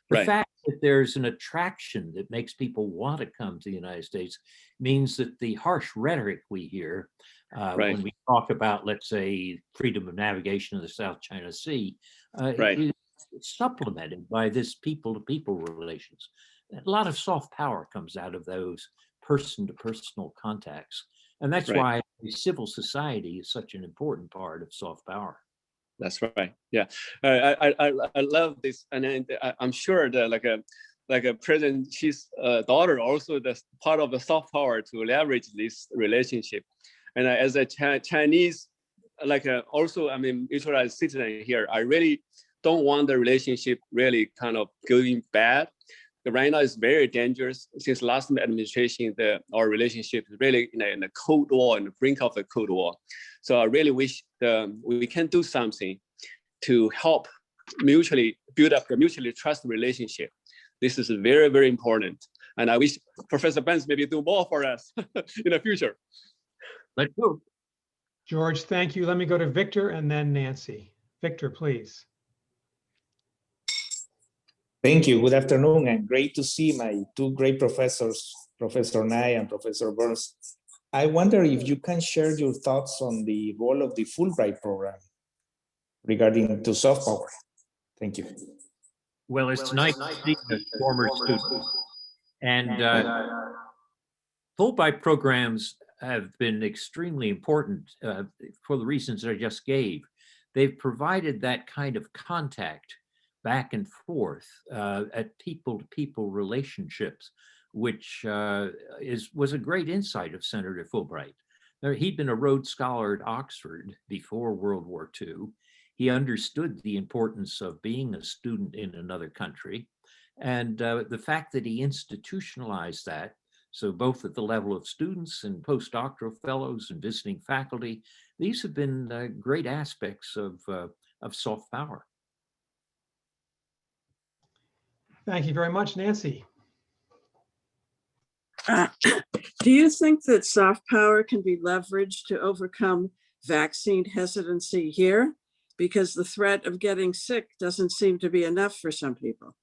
[SPEAKER 8] The
[SPEAKER 9] Right.
[SPEAKER 8] fact that there's an attraction that makes people want to come to the United States means that the harsh rhetoric we hear
[SPEAKER 9] Right.
[SPEAKER 8] when we talk about, let's say, freedom of navigation of the South China Sea,
[SPEAKER 9] Right.
[SPEAKER 8] is supplemented by this people-to-people relations. A lot of soft power comes out of those person-to-personal contacts. And that's
[SPEAKER 9] Right.
[SPEAKER 8] why civil society is such an important part of soft power.
[SPEAKER 9] That's right. Yeah, I love this, and I'm sure that like a President Xi's daughter also the part of the soft power to leverage this relationship, and as a Chinese, also I mean naturalized citizen here, I really don't want the relationship really kind of going bad. Right now it's very dangerous. Since last administration, our relationship is really in a Cold War, in the brink of the Cold War. So I really wish we can do something to help mutually build up the mutually trust relationship. This is very, very important. And I wish Professor Benz maybe do more for us in the future.
[SPEAKER 8] Let's go.
[SPEAKER 2] George, thank you. Let me go to Victor and then Nancy. Victor, please.
[SPEAKER 10] Thank you. Good afternoon, and great to see my two great professors, Professor Nye and Professor Burns. I wonder if you can share your thoughts on the role of the Fulbright program regarding to soft power. Thank you.
[SPEAKER 8] Well, it's nice to see a former student. And Fulbright programs have been extremely important for the reasons I just gave. They've provided that kind of contact back and forth at people-to-people relationships, which was a great insight of Senator Fulbright. He'd been a Rhodes Scholar at Oxford before World War II. He understood the importance of being a student in another country. And the fact that he institutionalized that, so both at the level of students and postdoctoral fellows and visiting faculty, these have been great aspects of soft power.
[SPEAKER 2] Thank you very much, Nancy.
[SPEAKER 11] Do you think that soft power can be leveraged to overcome vaccine hesitancy here? Because the threat of getting sick doesn't seem to be enough for some people.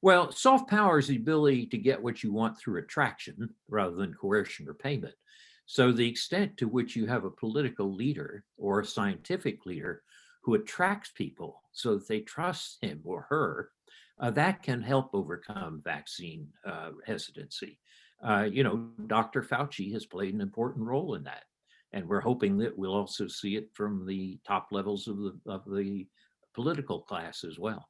[SPEAKER 8] Well, soft power is the ability to get what you want through attraction rather than coercion or payment. So the extent to which you have a political leader or a scientific leader who attracts people so that they trust him or her, that can help overcome vaccine hesitancy. Dr. Fauci has played an important role in that. And we're hoping that we'll also see it from the top levels of the political class as well.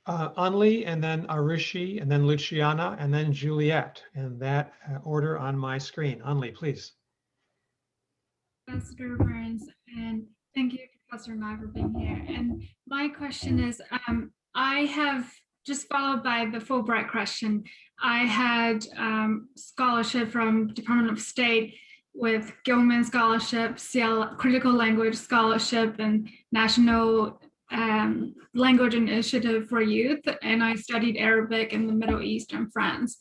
[SPEAKER 2] Anli, and then Arishi, and then Luciana, and then Juliet, in that order on my screen. Anli, please.
[SPEAKER 12] Ambassador Burns, and thank you, Professor Nye, for being here. And my question is, I have just followed by the Fulbright question. I had scholarship from Department of State with Gilman Scholarship, CL Critical Language Scholarship, and National Language Initiative for Youth. And I studied Arabic in the Middle East and France.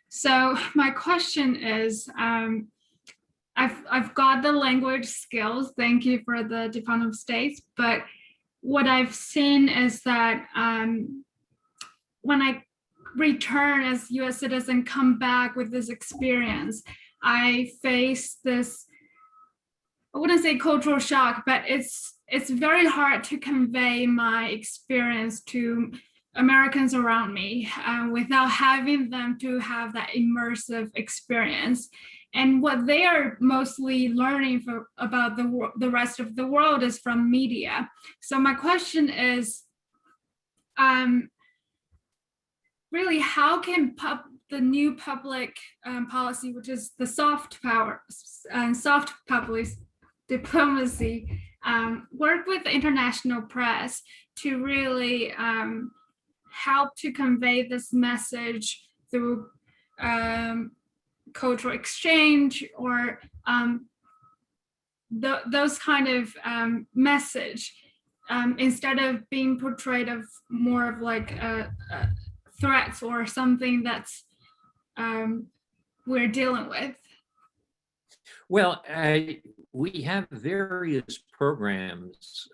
[SPEAKER 12] So my question is, I've got the language skills. Thank you for the Department of State. But what I've seen is that when I return as US citizen, come back with this experience, I face this, I wouldn't say cultural shock, but it's very hard to convey my experience to Americans around me without having them to have that immersive experience. And what they are mostly learning about the rest of the world is from media. So my question is, really, how can the new public policy, which is the soft power and soft public diplomacy, work with the international press to really help to convey this message through cultural exchange or those kind of message instead of being portrayed of more of like threats or something that's we're dealing with?
[SPEAKER 8] Well, we have various programs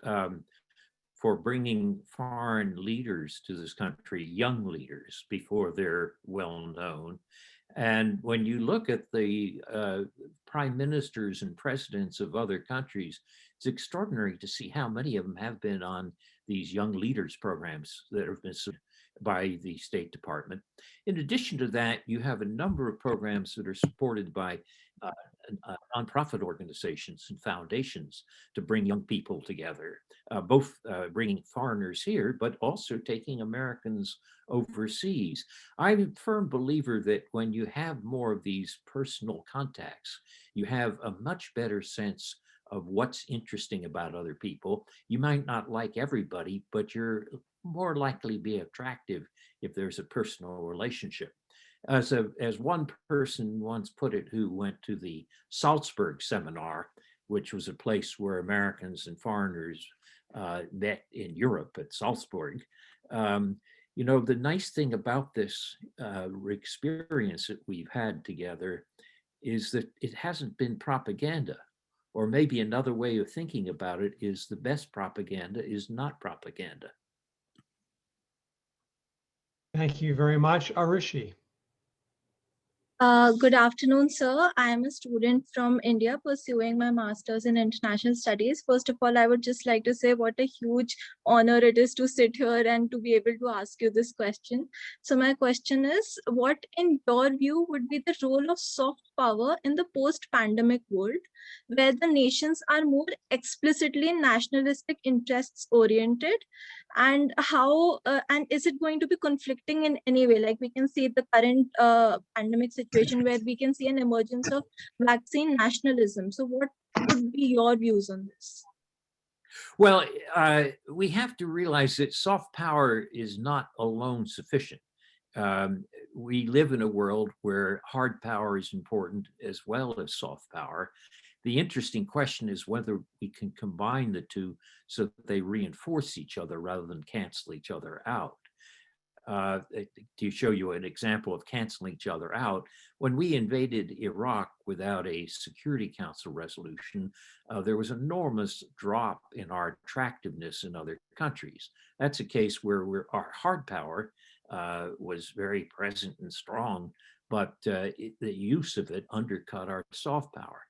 [SPEAKER 8] for bringing foreign leaders to this country, young leaders, before they're well known. And when you look at the prime ministers and presidents of other countries, it's extraordinary to see how many of them have been on these young leaders programs that have been by the State Department. In addition to that, you have a number of programs that are supported by nonprofit organizations and foundations to bring young people together, both bringing foreigners here, but also taking Americans overseas. I'm a firm believer that when you have more of these personal contacts, you have a much better sense of what's interesting about other people. You might not like everybody, but you're more likely to be attractive if there's a personal relationship. As one person once put it, who went to the Salzburg seminar, which was a place where Americans and foreigners met in Europe at Salzburg. You know, the nice thing about this experience that we've had together is that it hasn't been propaganda. Or maybe another way of thinking about it is the best propaganda is not propaganda.
[SPEAKER 2] Thank you very much. Arushi.
[SPEAKER 13] Good afternoon, sir. I am a student from India pursuing my master's in international studies. First of all, I would just like to say what a huge honor it is to sit here and to be able to ask you this question. So my question is, what in your view would be the role of soft power in the post-pandemic world, where the nations are more explicitly nationalistic interests oriented? And how, and is it going to be conflicting in any way? Like we can see the current pandemic situation where we can see an emergence of vaccine nationalism. So what would be your views on this?
[SPEAKER 8] Well, we have to realize that soft power is not alone sufficient. We live in a world where hard power is important as well as soft power. The interesting question is whether we can combine the two so that they reinforce each other rather than cancel each other out. To show you an example of canceling each other out, when we invaded Iraq without a Security Council resolution, there was an enormous drop in our attractiveness in other countries. That's a case where our hard power was very present and strong, but the use of it undercut our soft power.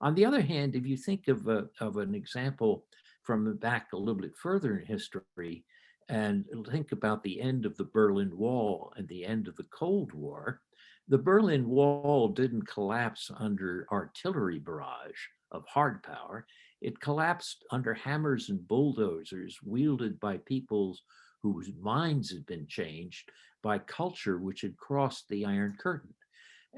[SPEAKER 8] On the other hand, if you think of an example from back a little bit further in history, and think about the end of the Berlin Wall and the end of the Cold War, the Berlin Wall didn't collapse under artillery barrage of hard power. It collapsed under hammers and bulldozers wielded by peoples whose minds had been changed by culture which had crossed the Iron Curtain.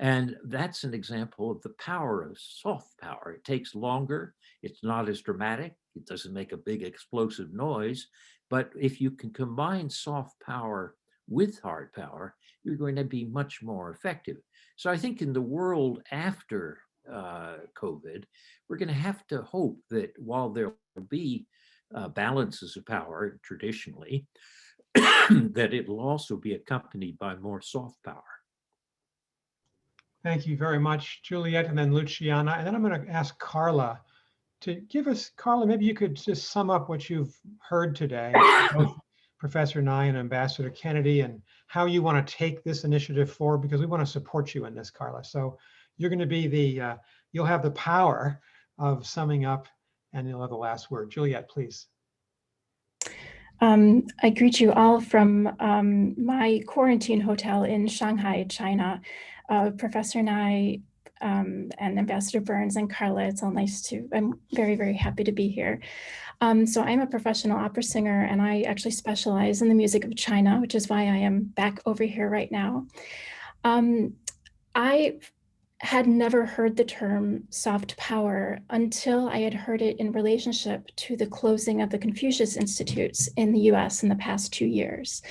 [SPEAKER 8] And that's an example of the power of soft power. It takes longer, it's not as dramatic, it doesn't make a big explosive noise, but if you can combine soft power with hard power, you're going to be much more effective. So I think in the world after COVID, we're going to have to hope that while there will be balances of power traditionally, that it will also be accompanied by more soft power.
[SPEAKER 2] Thank you very much, Juliet, and then Luciana. And then I'm going to ask Carla to give us, Carla, maybe you could just sum up what you've heard today, both Professor Nye and Ambassador Kennedy, and how you want to take this initiative forward, because we want to support you in this, Carla. So you're going to be the, you'll have the power of summing up, and you'll have the last word. Juliet, please.
[SPEAKER 14] I greet you all from my quarantine hotel in Shanghai, China. Professor Nye and Ambassador Burns and Carla, it's all nice to, I'm very, very happy to be here. So I'm a professional opera singer, and I actually specialize in the music of China, which is why I am back over here right now. I had never heard the term soft power until I had heard it in relationship to the closing of the Confucius Institutes in the US in the past 2 years,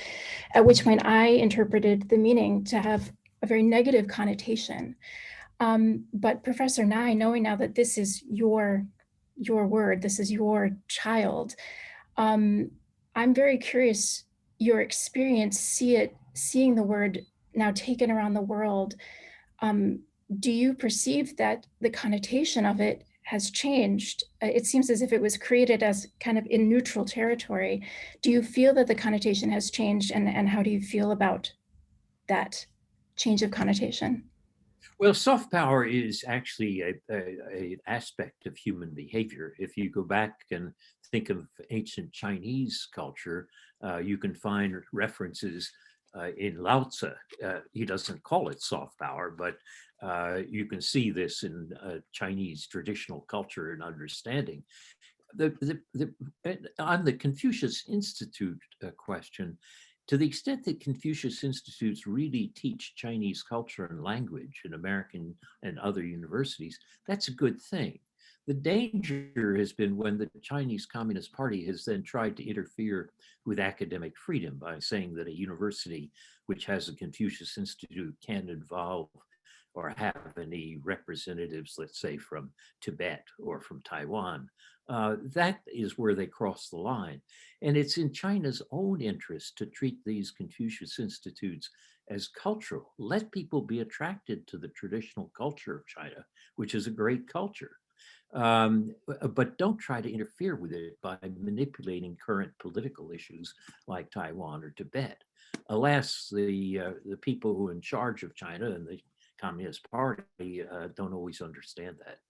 [SPEAKER 14] at which point I interpreted the meaning to have a very negative connotation. But Professor Nye, knowing now that this is your word, this is your child, I'm very curious your experience, seeing the word now taken around the world, do you perceive that the connotation of it has changed? It seems as if it was created as kind of in neutral territory. Do you feel that the connotation has changed, and how do you feel about that change of connotation?
[SPEAKER 8] Well, soft power is actually an aspect of human behavior. If you go back and think of ancient Chinese culture, you can find references in Lao Tzu. He doesn't call it soft power, but you can see this in Chinese traditional culture and understanding. On the Confucius Institute question, to the extent that Confucius Institutes really teach Chinese culture and language in American and other universities, that's a good thing. The danger has been when the Chinese Communist Party has then tried to interfere with academic freedom by saying that a university which has a Confucius Institute can involve or have any representatives, let's say, from Tibet or from Taiwan. That is where they cross the line. And it's in China's own interest to treat these Confucius Institutes as cultural. Let people be attracted to the traditional culture of China, which is a great culture. But don't try to interfere with it by manipulating current political issues like Taiwan or Tibet. Alas, the people who are in charge of China and the Communist Party don't always understand that.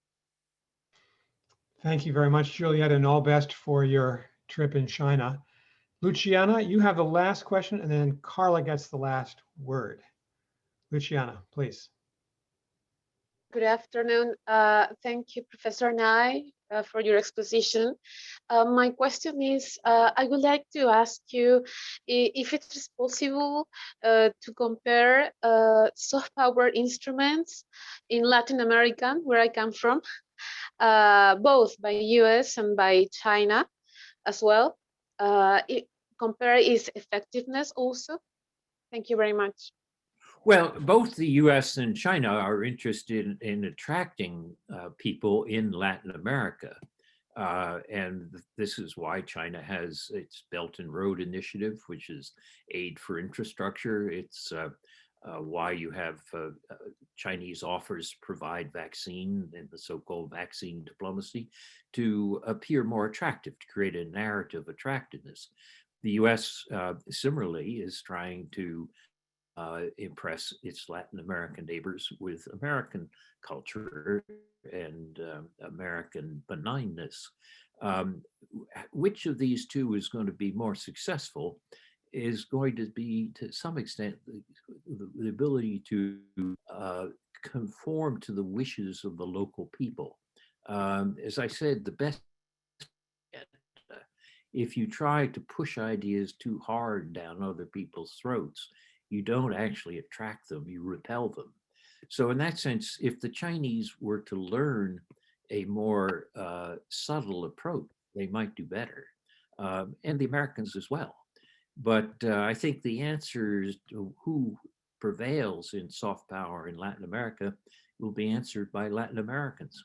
[SPEAKER 2] Thank you very much, Juliet, and all best for your trip in China. Luciana, you have the last question, and then Carla gets the last word. Luciana, please.
[SPEAKER 15] Good afternoon. Thank you, Professor Nye, for your exposition. My question is, I would like to ask you if it is possible to compare soft power instruments in Latin America, where I come from, both by US and by China as well. Compare its effectiveness also. Thank you very much.
[SPEAKER 8] Well, both the US and China are interested in attracting people in Latin America. And this is why China has its Belt and Road Initiative, which is aid for infrastructure. It's why you have Chinese offers to provide vaccine and the so-called vaccine diplomacy to appear more attractive, to create a narrative attractiveness. The US similarly is trying to impress its Latin American neighbors with American culture and American benignness. Which of these two is going to be more successful is going to be, to some extent, the ability to conform to the wishes of the local people. As I said, the best, if you try to push ideas too hard down other people's throats, you don't actually attract them, you repel them. So in that sense, if the Chinese were to learn a more subtle approach, they might do better, and the Americans as well. But I think the answers to who prevails in soft power in Latin America will be answered by Latin Americans.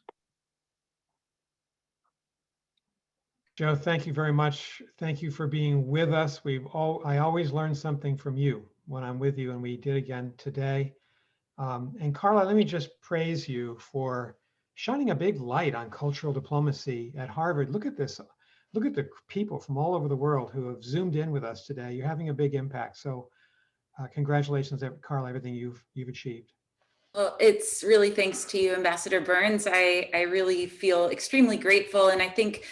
[SPEAKER 2] Joe, thank you very much. Thank you for being with us. I always learn something from you when I'm with you, and we did again today. And Carla, let me just praise you for shining a big light on cultural diplomacy at Harvard. Look at this. Look at the people from all over the world who have zoomed in with us today. You're having a big impact. So congratulations, Carla, everything you've achieved.
[SPEAKER 1] Well, it's really thanks to you, Ambassador Burns. I really feel extremely grateful. And I think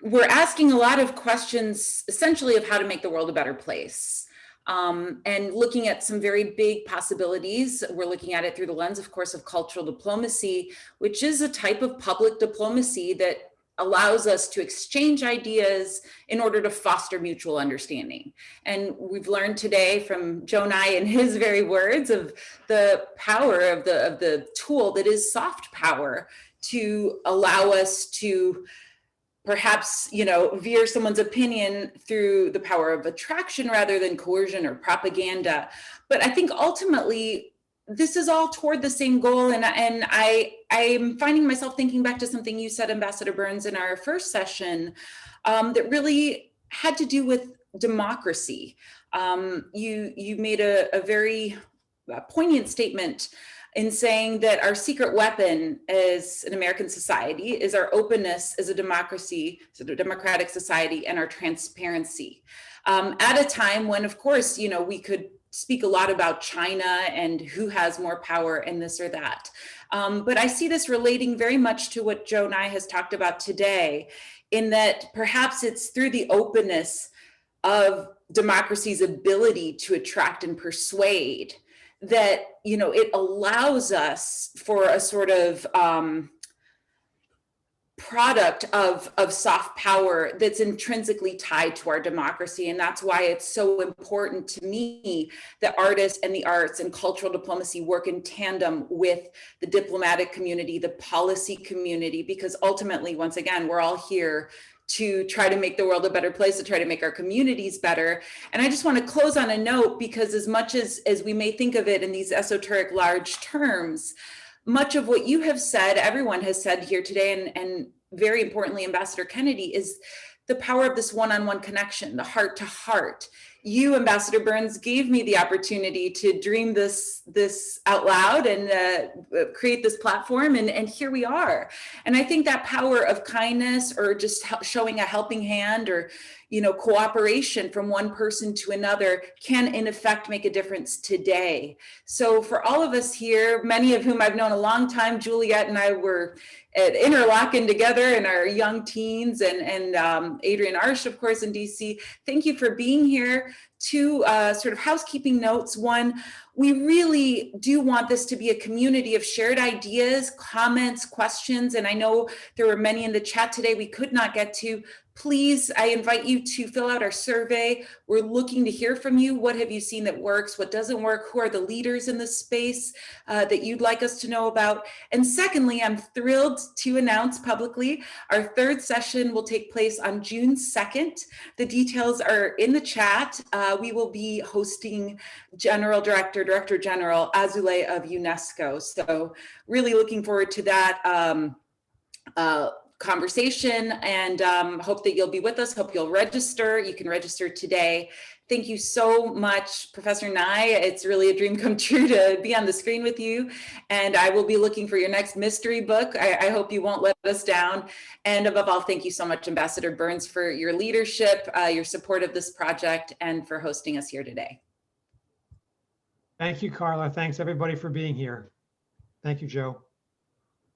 [SPEAKER 1] we're asking a lot of questions, essentially, of how to make the world a better place. And looking at some very big possibilities. We're looking at it through the lens, of course, of cultural diplomacy, which is a type of public diplomacy that allows us to exchange ideas in order to foster mutual understanding. And we've learned today from Joe Nye in his very words of the power of the tool that is soft power to allow us to perhaps, veer someone's opinion through the power of attraction rather than coercion or propaganda. But I think ultimately, this is all toward the same goal. And I'm finding myself thinking back to something you said, Ambassador Burns, in our first session, that really had to do with democracy. You made a very poignant statement in saying that our secret weapon as an American society is our openness as a democracy, as a democratic society, and our transparency. At a time when, of course, you know, we could speak a lot about China and who has more power and this or that. But I see this relating very much to what Joe Nye has talked about today, in that perhaps it's through the openness of democracy's ability to attract and persuade that, you know, it allows us for a sort of product of soft power that's intrinsically tied to our democracy. And that's why it's so important to me that artists and the arts and cultural diplomacy work in tandem with the diplomatic community, the policy community, because ultimately, once again, we're all here to try to make the world a better place, to try to make our communities better. And I just want to close on a note, because as much as we may think of it in these esoteric large terms, much of what you have said, everyone has said here today, and very importantly, Ambassador Kennedy, is the power of this one-on-one connection, the heart to heart. You, Ambassador Burns, gave me the opportunity to dream this out loud and create this platform, and here we are. And I think that power of kindness, or just showing a helping hand, or, you know, cooperation from one person to another, can in effect make a difference today. So for all of us here, many of whom I've known a long time, Juliet and I were at Interlochen together in our young teens, and Adrian Arsh, of course, in DC. Thank you for being here. Two sort of housekeeping notes. One, we really do want this to be a community of shared ideas, comments, questions, and I know there were many in the chat today we could not get to. Please, I invite you to fill out our survey. We're looking to hear from you. What have you seen that works? What doesn't work? Who are the leaders in this space that you'd like us to know about? And secondly, I'm thrilled to announce publicly our third session will take place on June 2nd. The details are in the chat. We will be hosting Director General Azoulay of UNESCO. So really looking forward to that conversation, and hope that you'll be with us. Hope you'll register. You can register today. Thank you so much, Professor Nye. It's really a dream come true to be on the screen with you. And I will be looking for your next mystery book. I hope you won't let us down. And above all, thank you so much, Ambassador Burns, for your leadership, your support of this project, and for hosting us here today.
[SPEAKER 2] Thank you, Carla. Thanks everybody for being here. Thank you, Joe.